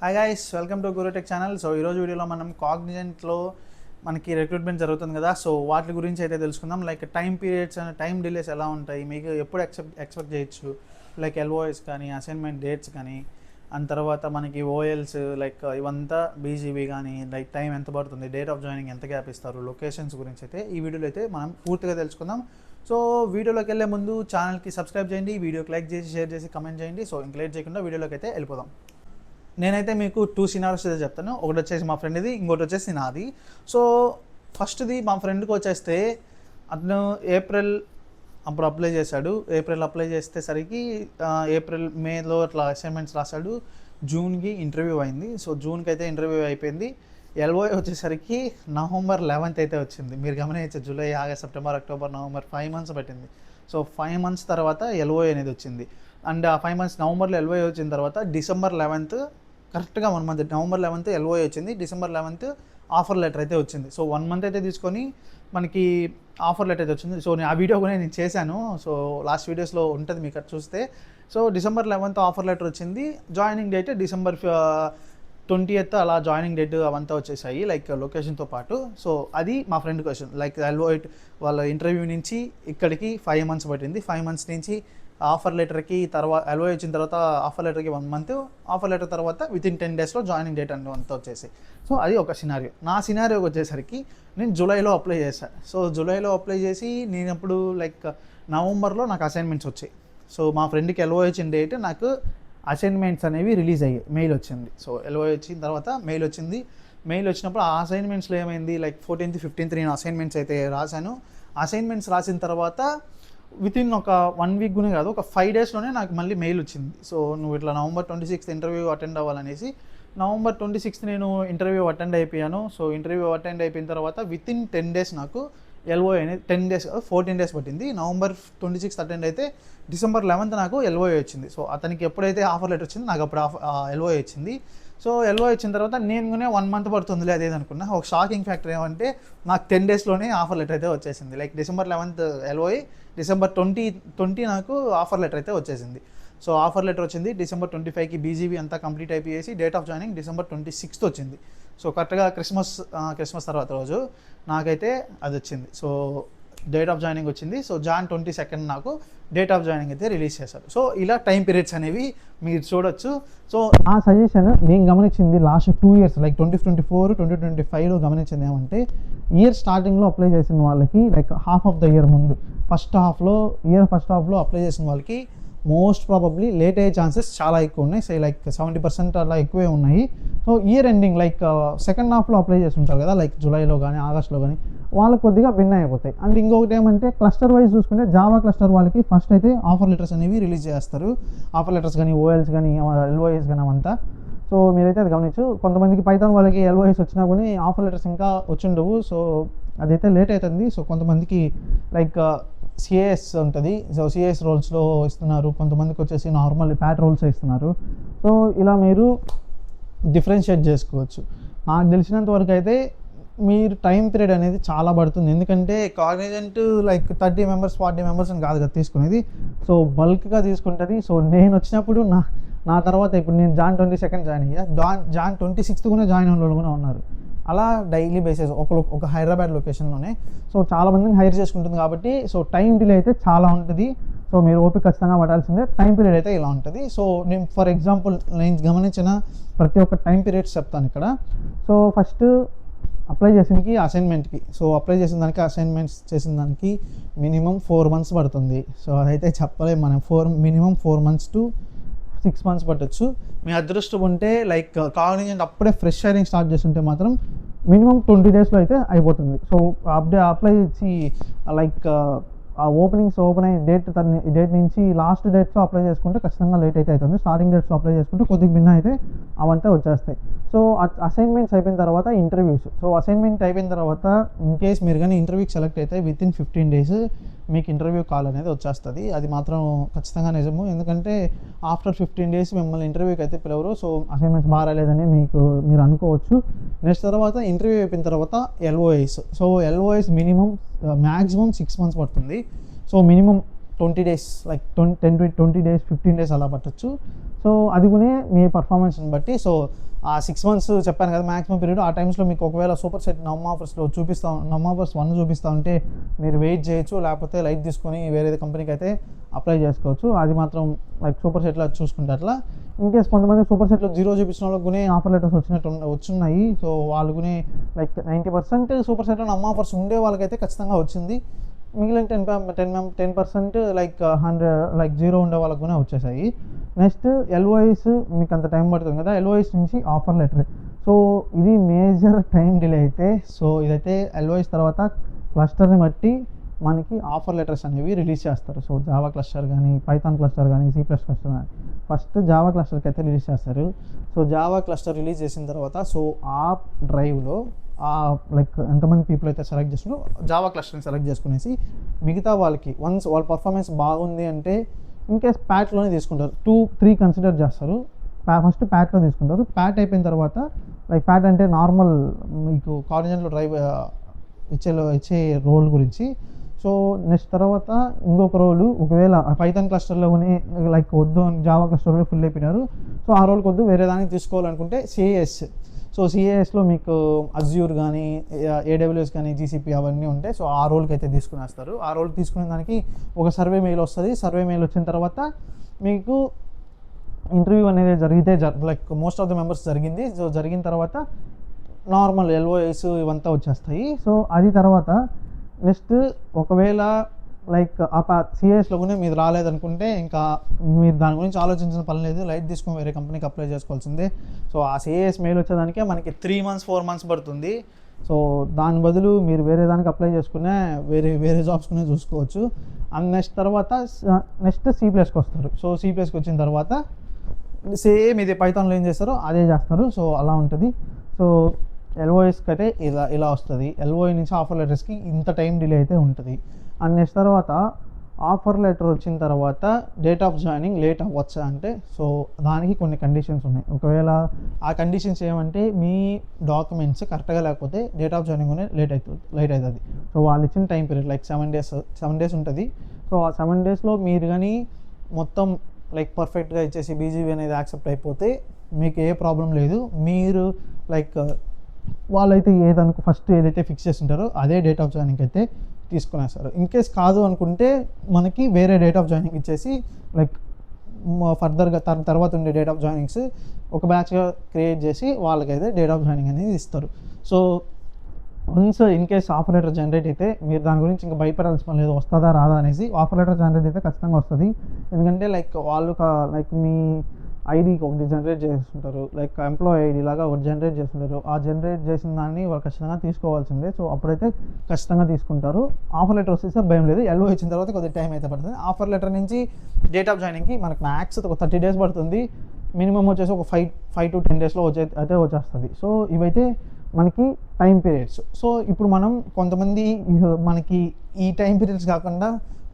Hi guys, welcome to Gurutech channel. So ఈరోజు వీడియోలో మనం కాగ్నిజెంట్లో మనకి రిక్రూట్మెంట్ జరుగుతుంది కదా. సో వాటి గురించి అయితే తెలుసుకుందాం. Like time periods and time delays ఎలా ఉంటాయి, మీకు ఎప్పుడు ఎక్స్పెక్ట్ చేయొచ్చు, లైక్ ఎల్ఓఎస్ కానీ అసైన్మెంట్ డేట్స్ కానీ, అండ్ తర్వాత మనకి ఓఎల్స్ లైక్ ఇవంతా బీజీబీ కానీ, లైక్ టైం ఎంత పడుతుంది, డేట్ ఆఫ్ జాయినింగ్ ఎంత గ్యాప్ ఇస్తారు, లొకేషన్స్ గురించి అయితే ఈ వీడియోలో అయితే మనం పూర్తిగా తెలుసుకుందాం. సో వీడియోలోకి వెళ్ళే ముందు ఛానల్కి సబ్స్క్రైబ్ చేయండి, వీడియోకి లైక్ చేసి షేర్ చేసి కమెంట్ చేయండి. సో ఇంక లేట్ చేయకుండా వీడియోలోకి అయితే వెళ్ళిపోదాం. నేనైతే మీకు 2 సినారియోస్ అయితే చెప్తాను. ఒకటి వచ్చేసి మా ఫ్రెండ్ది, ఇంకోటి వచ్చేసి నాది. సో ఫస్ట్ది మా ఫ్రెండ్కి వచ్చేస్తే అతను ఏప్రిల్ అప్పుడు అప్లై చేశాడు. ఏప్రిల్ అప్లై చేసేసరికి ఏప్రిల్ మేలో అట్లా అసైన్మెంట్స్ రాశాడు. జూన్కి ఇంటర్వ్యూ అయింది. సో జూన్కి అయితే ఇంటర్వ్యూ అయిపోయింది. ఎల్ఓఏ వచ్చేసరికి నవంబర్ 11th అయితే వచ్చింది. మీరు గమనించచ్చు, July, August, September, October, November 5 months పట్టింది. సో 5 months తర్వాత ఎల్ఓఏ అనేది వచ్చింది. అండ్ ఆ 5 months నవంబర్లో ఎల్ఓఏ వచ్చిన తర్వాత డిసెంబర్ 11th, కరెక్ట్గా 1 month, నవంబర్ 11th ఎల్ఓఏ వచ్చింది, డిసెంబర్ 11th ఆఫర్ లెటర్ అయితే వచ్చింది. సో 1 month అయితే తీసుకొని మనకి ఆఫర్ లెటర్ అయితే వచ్చింది. సో నేను ఆ వీడియో కూడా నేను చేశాను. సో లాస్ట్ వీడియోస్లో ఉంటుంది, మీకు అది చూస్తే. So December 11th offer letter వచ్చింది. జాయినింగ్ డేట్ డిసెంబర్ 20th అలా జాయినింగ్ డేట్ అవంతా వచ్చేసాయి, లైక్ లొకేషన్తో పాటు. సో అది మా ఫ్రెండ్ క్వశ్చన్. లైక్ ఎల్ఓఏ వాళ్ళ ఇంటర్వ్యూ నుంచి ఇక్కడికి 5 months పట్టింది. 5 months నుంచి ఆఫర్ లెటర్కి తర్వాత ఎల్ఓఏ వచ్చిన తర్వాత ఆఫర్ లెటర్కి 1 month, ఆఫర్ లెటర్ తర్వాత వితిన్ 10 daysలో జాయినింగ్ డేట్ అంతా వచ్చేసి. సో అది ఒక సినారియో. నా సినారియోకి వచ్చేసరికి నేను జూలైలో అప్లై చేశాను. సో జూలైలో అప్లై చేసి నేను అప్పుడు లైక్ నవంబర్లో నాకు అసైన్మెంట్స్ వచ్చాయి. సో మా ఫ్రెండ్కి ఎల్ఓఏ వచ్చిన డేట్, నాకు అసైన్మెంట్స్ అనేవి రిలీజ్ అయ్యాయి, మెయిల్ వచ్చింది. సో ఎల్ఓఏ వచ్చిన తర్వాత మెయిల్ వచ్చింది. మెయిల్ వచ్చినప్పుడు ఆ అసైన్మెంట్స్లో ఏమైంది, లైక్ 14th, 15th నేను అసైన్మెంట్స్ అయితే రాశాను. అసైన్మెంట్స్ రాసిన తర్వాత వితిన్ ఒక 1 week కూడా కాదు, ఒక 5 daysలోనే నాకు మళ్ళీ మెయిల్ వచ్చింది. సో నువ్వు ఇట్లా నవంబర్ 26th ఇంటర్వ్యూ అటెండ్ అవ్వాలనేసి. నవంబర్ 26th నేను ఇంటర్వ్యూ అటెండ్ అయిపోయాను. సో ఇంటర్వ్యూ అటెండ్ అయిపోయిన తర్వాత వితిన్ 10 days నాకు ఎల్ఓఏ అనేది 10 days 14 days పట్టింది. నవంబర్ 26th అటెండ్ అయితే డిసెంబర్ 11th నాకు ఎల్ఓఏ వచ్చింది. సో అతనికి ఎప్పుడైతే ఆఫర్ లెటర్ వచ్చింది, నాకు అప్పుడు ఎల్ఓఏ వచ్చింది. సో ఎల్ఓఏ వచ్చిన తర్వాత నేను కూడా 1 month పడుతుందిలే అదేది అనుకున్నా. ఒక షాకింగ్ ఫ్యాక్టర్ ఏమంటే నాకు 10 daysలోనే ఆఫర్ లెటర్ అయితే వచ్చేసింది. Like December 11th LOA, December 20 నాకు ఆఫర్ లెటర్ అయితే వచ్చేసింది. సో ఆఫర్ లెటర్ వచ్చింది. డిసెంబర్ 25కి బీజీబీ అంతా కంప్లీట్ అయిపోయేసి date of joining December 26th వచ్చింది. సో కరెక్ట్గా క్రిస్మస్ తర్వాత రోజు నాకైతే అది వచ్చింది. సో డేట్ ఆఫ్ జాయినింగ్ వచ్చింది. సో Jan 22nd నాకు డేట్ ఆఫ్ జాయినింగ్ అయితే రిలీజ్ చేశారు. సో ఇలా టైం పీరియడ్స్ అనేవి మీరు చూడొచ్చు. సో ఆ సజెషన్ నేను గమనించింది లాస్ట్ 2 years, లైక్ 2024, 2025లో గమనించింది ఏమంటే, ఇయర్ స్టార్టింగ్లో అప్లై చేసిన వాళ్ళకి, like half of the year ముందు ఫస్ట్ హాఫ్లో అప్లై చేసిన వాళ్ళకి మోస్ట్ ప్రాబబ్లీ లేట్ అయ్యే ఛాన్సెస్ చాలా ఎక్కువ ఉన్నాయి. సో లైక్ 70% అలా ఎక్కువే ఉన్నాయి. So year ending like second హాఫ్లో అప్లై చేస్తుంటారు కదా, లైక్ జూలైలో కానీ ఆగస్ట్లో కానీ, వాళ్ళకి కొద్దిగా భిన్న అయిపోతాయి. అండ్ ఇంకొకటి ఏమంటే, క్లస్టర్ వైజ్ చూసుకుంటే జావా క్లస్టర్ వాళ్ళకి ఫస్ట్ అయితే ఆఫర్ లెటర్స్ అనేవి రిలీజ్ చేస్తారు. ఆఫర్ లెటర్స్ కానీ, ఓఎల్స్ కానీ, ఎల్ఓఎస్ కానీ అవంతా. సో మీరైతే అది గమనించు. కొంతమందికి పైథాన్ వాళ్ళకి ఎల్ఓఎస్ వచ్చినా కానీ ఆఫర్ లెటర్స్ ఇంకా వచ్చిండవు. సో అదైతే లేట్ అవుతుంది. సో కొంతమందికి లైక్ సిఏఎస్ ఉంటుంది. సో సిఏఎస్ రోల్స్లో ఇస్తున్నారు, కొంతమందికి వచ్చేసి నార్మల్ ప్యాట్ రోల్స్ ఇస్తున్నారు. సో ఇలా మీరు డిఫరెన్షియేట్ చేసుకోవచ్చు. నాకు తెలిసినంత వరకు అయితే మీరు టైం పీరియడ్ అనేది చాలా పడుతుంది. ఎందుకంటే కాగ్నిజెంట్ లైక్ 30 members 40 members అని కాదు కదా తీసుకునేది. సో బల్క్గా తీసుకుంటుంది. సో నేను వచ్చినప్పుడు నా తర్వాత ఇప్పుడు నేను Jan 22nd జాయిన్ అయ్యా. Jan 26th కూడా జాయిన్ అయిన వాళ్ళు కూడా ఉన్నారు. అలా డైలీ బేసిస్ ఒక హైదరాబాద్ లొకేషన్లోనే. సో చాలా మందిని హైర్ చేసుకుంటుంది కాబట్టి సో టైం డిలే అయితే చాలా ఉంటుంది. సో మీరు ఓపిక ఖచ్చితంగా పడాల్సిందే. టైం పీరియడ్ అయితే ఇలా ఉంటుంది. సో నేను ఫర్ ఎగ్జాంపుల్ నేను గమనించిన ప్రతి ఒక్క టైం పీరియడ్స్ చెప్తాను ఇక్కడ. సో ఫస్ట్ అప్లై చేసినకి అసైన్మెంట్కి, సో అప్లై చేసిన దానికి అసైన్మెంట్స్ చేసిన దానికి మినిమం 4 months పడుతుంది. సో అదైతే చెప్పలేము మనం. మినిమం 4 months to 6 months పట్టచ్చు. మీ అదృష్టం ఉంటే లైక్ కాగ్నిజెంట్ అప్పుడే ఫ్రెష్ హైరింగ్ స్టార్ట్ చేస్తుంటే మాత్రం మినిమం 20 daysలో అయితే అయిపోతుంది. సో అప్లై చేసి లైక్ ఆ ఓపెన్ అయ్యే డేట్ నుంచి లాస్ట్ డేట్స్లో అప్లై చేసుకుంటే ఖచ్చితంగా లేట్ అయితే అవుతుంది. స్టార్టింగ్ డేట్స్లో అప్లై చేసుకుంటే కొద్దిగా భిన్న అయితే అవంతా వచ్చేస్తాయి. సో అసైన్మెంట్స్ అయిపోయిన తర్వాత ఇంటర్వ్యూస్. సో అసైన్మెంట్ అయిపోయిన తర్వాత ఇన్ కేస్ మీరు కానీ ఇంటర్వ్యూకి సెలెక్ట్ అయితే వితిన్ 15 days మీకు ఇంటర్వ్యూ కాల్ అనేది వచ్చేస్తుంది. అది మాత్రం ఖచ్చితంగా నిజము. ఎందుకంటే ఆఫ్టర్ 15 days మిమ్మల్ని ఇంటర్వ్యూకి అయితే పిలవరు. సో అసైన్మెంట్స్ బాగా రాలేదని మీరు అనుకోవచ్చు. నెక్స్ట్ తర్వాత ఇంటర్వ్యూ అయిపోయిన తర్వాత LOS. So LOS maximum 6 months పడుతుంది. So minimum 20 days, like 10 to 20 days 15 days అలా పట్టచ్చు. సో అది కూడా మీ పర్ఫార్మెన్స్ని బట్టి. సో ఆ 6 months చెప్పాను కదా మ్యాక్సిమం పీరియడ్, ఆ టైమ్స్లో మీకు ఒకవేళ సూపర్ సెట్ నమ్ ఆఫర్స్లో నమ్ ఆఫర్స్ 1 చూపిస్తూ ఉంటే మీరు వెయిట్ చేయొచ్చు, లేకపోతే లైట్ తీసుకొని వేరే కంపెనీకి అయితే అప్లై చేసుకోవచ్చు. అది మాత్రం లైక్ సూపర్ సెట్లో చూసుకుంటే అట్లా. ఇన్ కేస్ కొంతమంది సూపర్ సెట్లో 0 చూపించిన వాళ్ళకి కూడా ఆఫర్ లెటర్స్ వచ్చున్నాయి. సో వాళ్ళు కూడా లైక్ 90% సూపర్ సెట్లో నమ్ ఆఫర్స్ ఉండే వాళ్ళకైతే ఖచ్చితంగా వచ్చింది. మిగిలిన 10% లైక్ 100 లైక్ 0 ఉండే వాళ్ళకు కూడా వచ్చేసాయి. నెక్స్ట్ ఎల్ఓఐస్ మీకు అంత టైం పడుతుంది కదా, ఎల్ఓఐస్ నుంచి ఆఫర్ లెటర్. సో ఇది మేజర్ టైం డిలే అయితే. సో ఇదైతే ఎల్ఓఐస్ తర్వాత క్లస్టర్ని బట్టి మనకి ఆఫర్ లెటర్స్ అనేవి రిలీజ్ చేస్తారు. సో జావా క్లస్టర్ కానీ, పైథాన్ క్లస్టర్ కానీ, C++ క్లస్టర్ కానీ, ఫస్ట్ జావా క్లస్టర్కి అయితే రిలీజ్ చేస్తారు. సో జావా క్లస్టర్ రిలీజ్ చేసిన తర్వాత సో ఆ డ్రైవ్లో లైక్ ఎంతమంది పీపుల్ అయితే సెలెక్ట్ చేస్తున్నారో జావా క్లస్టర్ని సెలెక్ట్ చేసుకునేసి మిగతా వాళ్ళకి వన్స్ వాళ్ళ పర్ఫార్మెన్స్ బాగుంది అంటే ఇన్ కేస్ ప్యాట్లోనే తీసుకుంటారు. 2-3 కన్సిడర్ చేస్తారు. ఫస్ట్ ప్యాట్లో తీసుకుంటారు. ప్యాట్ అయిపోయిన తర్వాత లైక్ ప్యాట్ అంటే నార్మల్ మీకు కాలేజీలో డ్రైవ్ ఇచ్చే రోల్ గురించి. సో నెక్స్ట్ తర్వాత ఇంకొక రోలు ఒకవేళ పైథాన్ క్లస్టర్లో లైక్ వద్దు అని జావా క్లస్టర్లో ఫుల్ అయిపోయినారు, సో ఆ రోల్కి వద్దు వేరే దానికి తీసుకోవాలనుకుంటే సిఏఎస్. సో సిఏఎస్లో మీకు అజ్యూర్ కానీ, AWS కానీ, GCP అవన్నీ ఉంటాయి. సో ఆ రోల్కి అయితే తీసుకునేస్తారు. ఆ రోల్కి తీసుకునే దానికి ఒక సర్వే మెయిల్ వస్తుంది. సర్వే మెయిల్ వచ్చిన తర్వాత మీకు ఇంటర్వ్యూ అనేది జరిగితే like most of the members జరిగింది. సో జరిగిన తర్వాత నార్మల్ ఎల్ఓఎస్ ఇవంతా వచ్చేస్తాయి. సో అది తర్వాత నెక్స్ట్ ఒకవేళ లైక్ ఆ సిఏఎస్లో కూడా మీరు రాలేదనుకుంటే ఇంకా మీరు దాని గురించి ఆలోచించిన పని లేదు, లైట్ తీసుకొని వేరే కంపెనీకి అప్లై చేసుకోవాల్సిందే. సో ఆ సిఏఎస్ మెయిల్ వచ్చేదానికే మనకి 3 months 4 months పడుతుంది. సో దాని బదులు మీరు వేరే దానికి అప్లై చేసుకునే వేరే జాబ్స్కునే చూసుకోవచ్చు. అండ్ నెక్స్ట్ C++కి వస్తారు. సో C++కి వచ్చిన తర్వాత సేమ్ ఇది పైథాన్లో ఏం చేస్తారో అదే చేస్తారు. సో అలా ఉంటుంది. సో ఎల్ఓఎస్కి అయితే ఇలా వస్తుంది. ఎల్ఓఐ నుంచి ఆఫర్ లెటర్స్కి ఇంత టైం డిలే అయితే ఉంటుంది. అండ్ నెక్స్ట్ తర్వాత ఆఫర్ లెటర్ వచ్చిన తర్వాత డేట్ ఆఫ్ జాయినింగ్ లేట్ అవ్వచ్చా అంటే సో దానికి కొన్ని కండిషన్స్ ఉన్నాయి. ఒకవేళ ఆ కండిషన్స్ ఏమంటే మీ డాక్యుమెంట్స్ కరెక్ట్గా లేకపోతే డేట్ ఆఫ్ జాయినింగ్ అనేది లేట్ అవుతుంది. సో వాళ్ళు ఇచ్చిన టైం పీరియడ్ లైక్ 7 days ఉంటుంది. సో ఆ 7 daysలో మీరు కానీ మొత్తం లైక్ పర్ఫెక్ట్గా ఇచ్చేసి బీజీవీ అనేది యాక్సెప్ట్ అయిపోతే మీకు ఏ ప్రాబ్లం లేదు. మీరు లైక్ వాళ్ళైతే ఫస్ట్ ఏదైతే ఫిక్స్ చేసి ఉంటారో అదే డేట్ ఆఫ్ జాయినింగ్ అయితే తీసుకునేస్తారు. ఇన్ కేస్ కాదు అనుకుంటే మనకి వేరే డేట్ ఆఫ్ జాయినింగ్ ఇచ్చేసి లైక్ ఫర్దర్గా తర్వాత ఉండే డేట్ ఆఫ్ జాయినింగ్స్ ఒక బ్యాచ్గా క్రియేట్ చేసి వాళ్ళకైతే డేట్ ఆఫ్ జాయినింగ్ అనేది ఇస్తారు. So once in case offer letter generate అయితే మీరు దాని గురించి ఇంకా భయపడాల్సిన పని లేదు, వస్తుందా రాదా అనేసి. ఆఫర్ లెటర్ జనరేట్ అయితే ఖచ్చితంగా వస్తుంది. ఎందుకంటే లైక్ వాళ్ళు లైక్ మీ ఐడికి ఒకటి జనరేట్ చేస్తుంటారు, లైక్ ఎంప్లాయీ ఐడి లాగా ఒకటి జనరేట్ చేస్తుంటారు. ఆ జనరేట్ చేసిన దాన్ని వాళ్ళు ఖచ్చితంగా తీసుకోవాల్సిందే. సో అప్పుడైతే ఖచ్చితంగా తీసుకుంటారు. ఆఫర్ లెటర్ వస్తే భయం లేదు. ఎల్ఓ ఇచ్చిన తర్వాత కొద్దిగా టైం అయితే పడుతుంది. ఆఫర్ లెటర్ నుంచి డేట్ ఆఫ్ జాయినింగ్కి మనకు మ్యాక్స్ ఒక 30 days పడుతుంది. మినిమం వచ్చేసి ఒక 5 to 10 daysలో అయితే వచ్చేస్తుంది. సో ఇవైతే మనకి టైం పీరియడ్స్. సో ఇప్పుడు మనం కొంతమంది మనకి ఈ టైం పీరియడ్స్ కాకుండా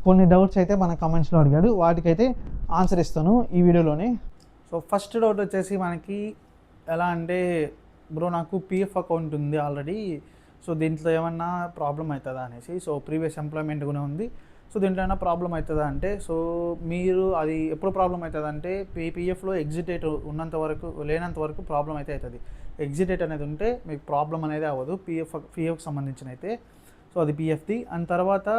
కొన్ని డౌట్స్ అయితే మన కమెంట్స్లో అడిగాడు, వాటికైతే ఆన్సర్ ఇస్తాను ఈ వీడియోలోనే. సో ఫస్ట్ డౌట్ వచ్చేసి మనకి ఎలా అంటే బ్రో నాకు PF అకౌంట్ ఉంది ఆల్రెడీ, సో దీంట్లో ఏమన్నా ప్రాబ్లం అవుతుందా అనేసి. సో ప్రీవియస్ ఎంప్లాయ్మెంట్ కూడా ఉంది, సో దీంట్లో ఏమైనా ప్రాబ్లం అవుతుందా అంటే సో మీరు అది ఎప్పుడు ప్రాబ్లం అవుతుంది అంటే PFలో ఎగ్జిట్ డేట్ లేనంత వరకు ప్రాబ్లం అయితే అవుతుంది. ఎగ్జిట్ డేట్ అనేది ఉంటే మీకు ప్రాబ్లం అనేది అవ్వదు PFకి సంబంధించిన అయితే. సో అది PFది. అండ్ తర్వాత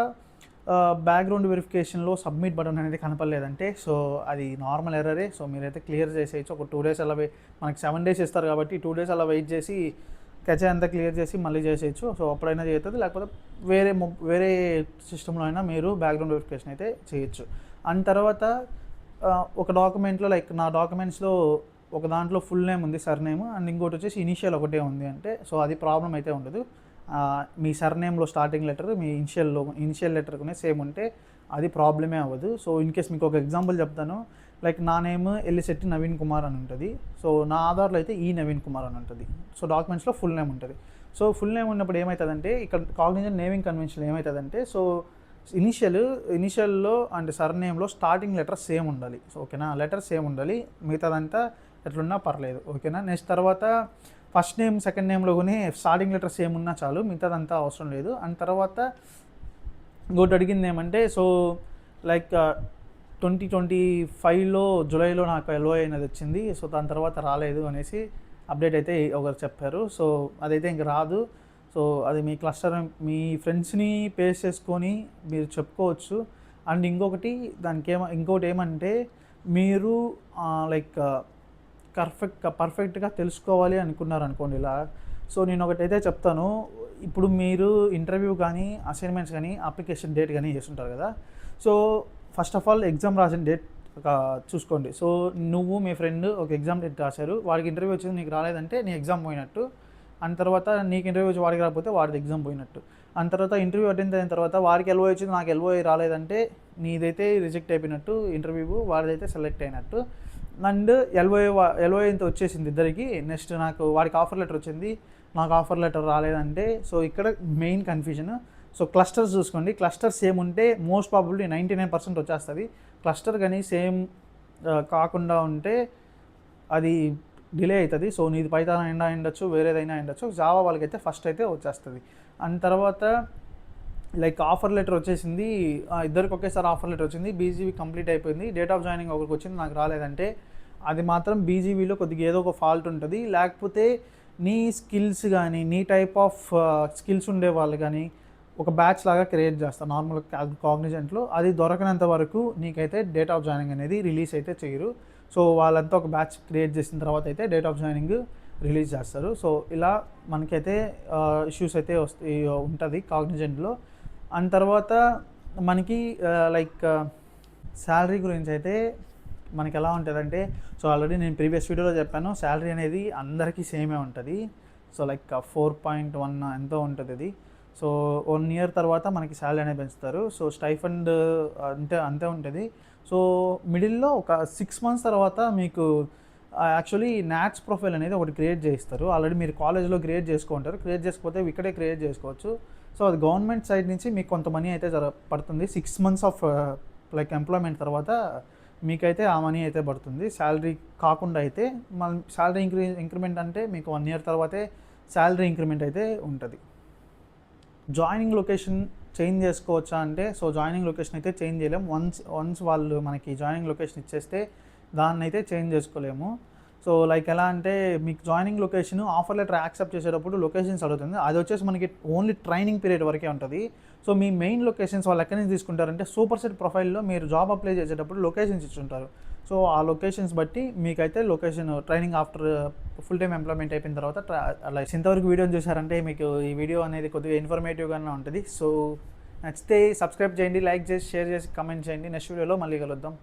బ్యాక్గ్రౌండ్ వెరిఫికేషన్లో సబ్మిట్ బటన్ అనేది కనపడలేదంటే సో అది నార్మల్ ఎర్రరే. సో మీరైతే క్లియర్ చేసేయచ్చు. ఒక 2 days అలా మనకి 7 days ఇస్తారు కాబట్టి 2 days అలా వెయిట్ చేసి కెచే అంతా క్లియర్ చేసి మళ్ళీ చేసేయచ్చు. సో అప్పుడైనా చేస్తుంది, లేకపోతే వేరే సిస్టంలో అయినా మీరు బ్యాక్గ్రౌండ్ వెరిఫికేషన్ అయితే చేయొచ్చు. అండ్ తర్వాత ఒక డాక్యుమెంట్లో లైక్ నా డాక్యుమెంట్స్లో ఒక దాంట్లో ఫుల్ నేమ్ ఉంది, సర్నేమ్, అండ్ ఇంకోటి వచ్చేసి ఇనిషియల్ ఒకటే ఉంది అంటే సో అది ప్రాబ్లం అయితే ఉండదు. మీ సర్నేమ్లో స్టార్టింగ్ లెటర్ మీ ఇనిషియల్ లెటర్ కూడా సేమ్ ఉంటే అది ప్రాబ్లమే అవ్వదు. సో ఇన్ కేస్ మీకు ఒక ఎగ్జాంపుల్ చెప్తాను. లైక్ నా నేమ్ ఎల్లిశెట్టి నవీన్ కుమార్ అని ఉంటుంది. సో నా ఆధార్లో అయితే ఈ నవీన్ కుమార్ అని ఉంటుంది. సో డాక్యుమెంట్స్లో ఫుల్ నేమ్ ఉంటుంది. సో ఫుల్ నేమ్ ఉన్నప్పుడు ఏమవుతుందంటే ఇక్కడ కాగ్నిజెంట్ నేమింగ్ కన్వెన్షన్ ఏమవుతుందంటే సో ఇనిషియల్లో అండ్ సర్నేమ్లో స్టార్టింగ్ లెటర్ సేమ్ ఉండాలి. సో ఓకేనా, లెటర్ సేమ్ ఉండాలి, మిగతాదంతా ఎట్లున్నా పర్లేదు. ఓకేనా. నెక్స్ట్ తర్వాత ఫస్ట్ నేమ్ సెకండ్ నేమ్లో కూడా స్టార్టింగ్ లెటర్ సేమ్ ఉన్నా చాలు, మిగతాదంతా అవసరం లేదు. అండ్ తర్వాత ఇంకోటి అడిగింది ఏమంటే సో లైక్ 2025లో జూలైలో నాకు ఎల్ఓఐ అనేది వచ్చింది, సో దాని తర్వాత రాలేదు అనేసి అప్డేట్ అయితే ఒకరు చెప్పారు. సో అదైతే ఇంక రాదు. సో అది మీ క్లస్టర్ మీ ఫ్రెండ్స్ని పేస్ చేసుకొని మీరు చెప్పుకోవచ్చు. అండ్ ఇంకొకటి ఏమంటే మీరు లైక్ పర్ఫెక్ట్గా తెలుసుకోవాలి అనుకున్నారనుకోండి ఇలా. సో నేను ఒకటైతే చెప్తాను. ఇప్పుడు మీరు ఇంటర్వ్యూ కానీ అసైన్మెంట్స్ కానీ అప్లికేషన్ డేట్ కానీ చేస్తుంటారు కదా. So first of all exam రాసిన డేట్ చూసుకోండి. సో నువ్వు మీ ఫ్రెండ్ ఒక ఎగ్జామ్ డేట్ రాశారు, వాడికి ఇంటర్వ్యూ వచ్చింది, నీకు రాలేదంటే నీ ఎగ్జామ్ పోయినట్టు. అండ్ తర్వాత నీకు ఇంటర్వ్యూ వచ్చి వాడికి రాకపోతే వాడిది ఎగ్జామ్ పోయినట్టు. అండ్ తర్వాత ఇంటర్వ్యూ అటెండ్ అయిన తర్వాత వాడికి ఎల్ఓఐ వచ్చింది, నాకు ఎల్ఓఐ రాలేదంటే నీదైతే రిజెక్ట్ అయిపోయినట్టు ఇంటర్వ్యూ, వాడిదైతే సెలెక్ట్ అయినట్టు. అండ్ ఎల్ఓఐ ఇంత వచ్చేసింది ఇద్దరికి. నెక్స్ట్ వాడికి ఆఫర్ లెటర్ వచ్చింది, నాకు ఆఫర్ లెటర్ రాలేదంటే. సో ఇక్కడ మెయిన్ కన్ఫ్యూజన్. సో క్లస్టర్స్ చూసుకోండి. క్లస్టర్స్ సేమ్ ఉంటే మోస్ట్ ప్రాబబ్లీ 99% వచ్చేస్తుంది. క్లస్టర్ కానీ సేమ్ కాకుండా ఉంటే అది డిలే అవుతుంది. సో నీది పైథాన్ అయినా ఉండొచ్చు, వేరేదైనా ఉండొచ్చు. జావా వాళ్ళకైతే ఫస్ట్ అయితే వచ్చేస్తుంది. అండ్ తర్వాత లైక్ ఆఫర్ లెటర్ వచ్చేసింది, ఇద్దరికి ఒకేసారి ఆఫర్ లెటర్ వచ్చింది, బీజీవీ కంప్లీట్ అయిపోయింది, డేట్ ఆఫ్ జాయినింగ్ ఒకరికి వచ్చింది, నాకు రాలేదంటే అది మాత్రం బీజీవీలో కొద్దిగా ఏదో ఒక ఫాల్ట్ ఉంటుంది. లేకపోతే నీ స్కిల్స్ కానీ నీ టైప్ ఆఫ్ స్కిల్స్ ఉండే వాళ్ళు కానీ ఒక బ్యాచ్ లాగా క్రియేట్ చేస్తారు నార్మల్ కాగ్నిజెంట్లో. అది దొరకనంత వరకు నీకైతే డేట్ ఆఫ్ జాయినింగ్ అనేది రిలీజ్ అయితే చేయరు. సో వాళ్ళంతా ఒక బ్యాచ్ క్రియేట్ చేసిన తర్వాత అయితే డేట్ ఆఫ్ జాయినింగ్ రిలీజ్ చేస్తారు. సో ఇలా మనకైతే ఇష్యూస్ అయితే ఉంటుంది కాగ్నిజెంట్లో. అండ్ తర్వాత మనకి లైక్ శాలరీ గురించి అయితే మనకి ఎలా ఉంటుందంటే, సో ఆల్రెడీ నేను ప్రీవియస్ వీడియోలో చెప్పాను, శాలరీ అనేది అందరికీ సేమే ఉంటుంది. సో లైక్ 4.1 ఎంతో ఉంటుంది అది. సో 1 year తర్వాత మనకి శాలరీ అనేది పెంచుతారు. సో స్టైఫండ్ అంతే ఉంటుంది. సో మిడిల్లో ఒక 6 months తర్వాత మీకు యాక్చువల్లీ నాట్స్ ప్రొఫైల్ అనేది ఒకటి క్రియేట్ చేయిస్తారు. ఆల్రెడీ మీరు కాలేజ్లో క్రియేట్ చేసుకుంటారు, క్రియేట్ చేసుకోకపోతే ఇక్కడే క్రియేట్ చేసుకోవచ్చు. సో అది గవర్నమెంట్ సైడ్ నుంచి మీకు కొంత మనీ అయితే పడుతుంది. 6 months ఆఫ్ లైక్ ఎంప్లాయ్మెంట్ తర్వాత మీకైతే ఆ మనీ అయితే పడుతుంది. శాలరీ కాకుండా అయితే మన శాలరీ ఇంక్రిమెంట్ అంటే మీకు 1 year తర్వాతే శాలరీ ఇంక్రిమెంట్ అయితే ఉంటుంది. జాయినింగ్ లొకేషన్ చేంజ్ చేసుకోవచ్చా అంటే, సో జాయినింగ్ లొకేషన్ అయితే చేంజ్ చేయలేము. వన్స్ వాళ్ళు మనకి జాయినింగ్ లొకేషన్ ఇచ్చేస్తే దాన్ని అయితే చేంజ్ చేసుకోలేము. సో లైక్ ఎలా అంటే మీకు joining location offer letter accept చేసేటప్పుడు లొకేషన్స్ అడుగుతుంది. అది వచ్చేసి మనకి ఓన్లీ ట్రైనింగ్ పీరియడ్ వరకే ఉంటుంది. సో మీ మెయిన్ లొకేషన్స్ వాళ్ళు ఎక్కడి నుంచి తీసుకుంటారంటే సూపర్ సెట్ ప్రొఫైల్లో మీరు జాబ్ అప్లై చేసేటప్పుడు లొకేషన్స్ ఇచ్చుంటారు. సో ఆ లొకేషన్స్ బట్టి మీకైతే location training after full time employment అయిపోయిన తర్వాత అలా ఇంతవరకు వీడియోని చూసారంటే మీకు ఈ వీడియో అనేది కొద్దిగా ఇన్ఫర్మేటివ్గానే ఉంటుంది. సో నచ్చితే సబ్స్క్రైబ్ చేయండి, లైక్ చేసి షేర్ చేసి కమెంట్ చేయండి. నెక్స్ట్ వీడియోలో మళ్ళీ కలుద్దాం.